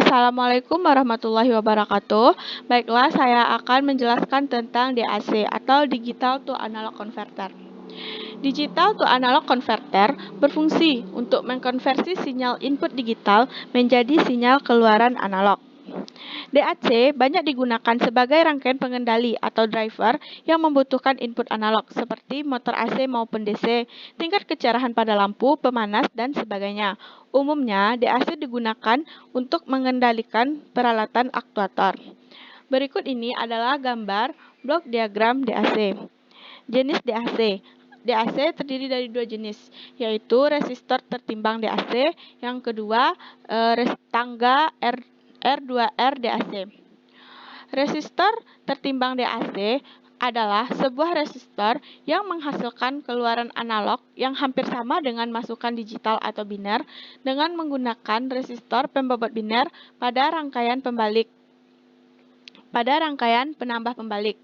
Assalamualaikum warahmatullahi wabarakatuh. Baiklah, saya akan menjelaskan tentang DAC atau Digital to Analog Converter. Digital to Analog Converter berfungsi untuk mengkonversi sinyal input digital menjadi sinyal keluaran analog. DAC banyak digunakan sebagai rangkaian pengendali atau driver yang membutuhkan input analog seperti motor AC maupun DC, tingkat kecerahan pada lampu, pemanas, dan sebagainya. Umumnya, DAC digunakan untuk mengendalikan peralatan aktuator. Berikut ini adalah gambar blok diagram DAC. Jenis DAC. DAC terdiri dari dua jenis, yaitu resistor tertimbang DAC, yang kedua tangga R2R DAC. Resistor tertimbang DAC adalah sebuah resistor yang menghasilkan keluaran analog yang hampir sama dengan masukan digital atau biner dengan menggunakan resistor pembobot biner pada rangkaian penambah pembalik.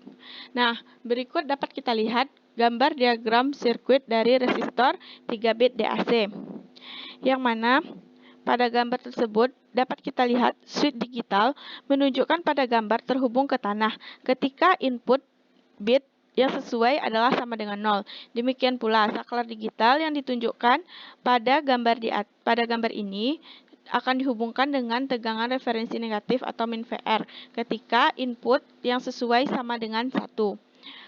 Nah, berikut dapat kita lihat gambar diagram sirkuit dari resistor 3 bit DAC, yang mana pada gambar tersebut dapat kita lihat switch digital menunjukkan pada gambar terhubung ke tanah ketika input bit yang sesuai adalah sama dengan 0. Demikian pula saklar digital yang ditunjukkan pada gambar ini akan dihubungkan dengan tegangan referensi negatif atau min VR ketika input yang sesuai sama dengan 1.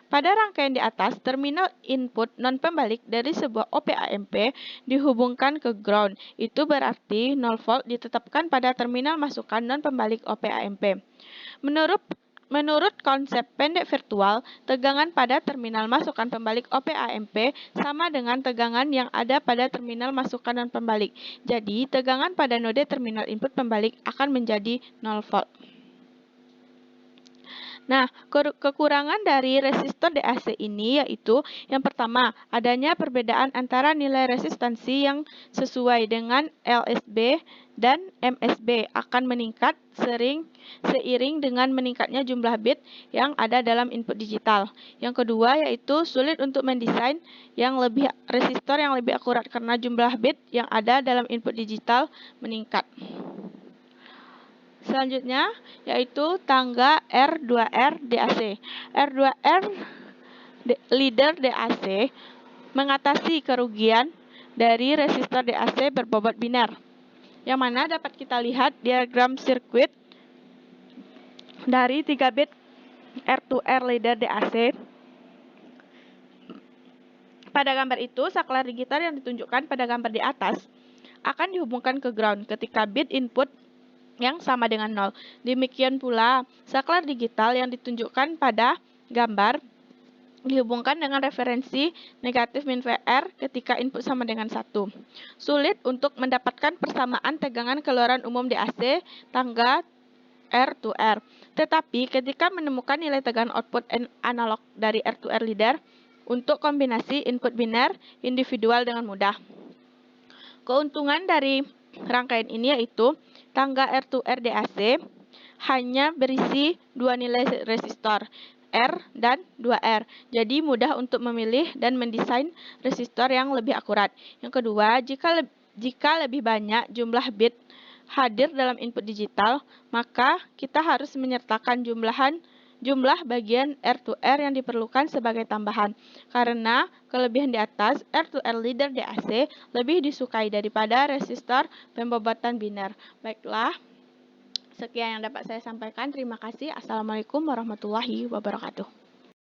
Pada rangkaian di atas, terminal input non-pembalik dari sebuah OP-AMP dihubungkan ke ground. Itu berarti 0 volt ditetapkan pada terminal masukan non-pembalik OP-AMP. Menurut konsep pendek virtual, tegangan pada terminal masukan pembalik OP-AMP sama dengan tegangan yang ada pada terminal masukan non-pembalik. Jadi, tegangan pada node terminal input pembalik akan menjadi 0 volt. Nah, kekurangan dari resistor DAC ini yaitu yang pertama, adanya perbedaan antara nilai resistansi yang sesuai dengan LSB dan MSB akan meningkat seiring dengan meningkatnya jumlah bit yang ada dalam input digital. Yang kedua yaitu sulit untuk mendesain resistor yang lebih akurat karena jumlah bit yang ada dalam input digital meningkat. Selanjutnya yaitu tangga R2R DAC. R2R leader DAC mengatasi kerugian dari resistor DAC berbobot biner, yang mana dapat kita lihat diagram sirkuit dari 3 bit R2R leader DAC. Pada gambar itu, saklar digital yang ditunjukkan pada gambar di atas akan dihubungkan ke ground ketika bit input yang sama dengan 0. Demikian pula, saklar digital yang ditunjukkan pada gambar dihubungkan dengan referensi negatif min VR ketika input sama dengan 1. Sulit untuk mendapatkan persamaan tegangan keluaran umum DAC tangga R2R. Tetapi ketika menemukan nilai tegangan output analog dari R2R leader untuk kombinasi input biner individual dengan mudah. Keuntungan dari rangkaian ini yaitu tangga R2R DAC hanya berisi dua nilai resistor, R dan 2R. Jadi mudah untuk memilih dan mendesain resistor yang lebih akurat. Yang kedua, jika lebih banyak jumlah bit hadir dalam input digital, maka kita harus menyertakan jumlah bagian R2R yang diperlukan sebagai tambahan. Karena kelebihan di atas, R2R leader DAC lebih disukai daripada resistor pembobotan biner. Baiklah, sekian yang dapat saya sampaikan. Terima kasih. Assalamualaikum warahmatullahi wabarakatuh.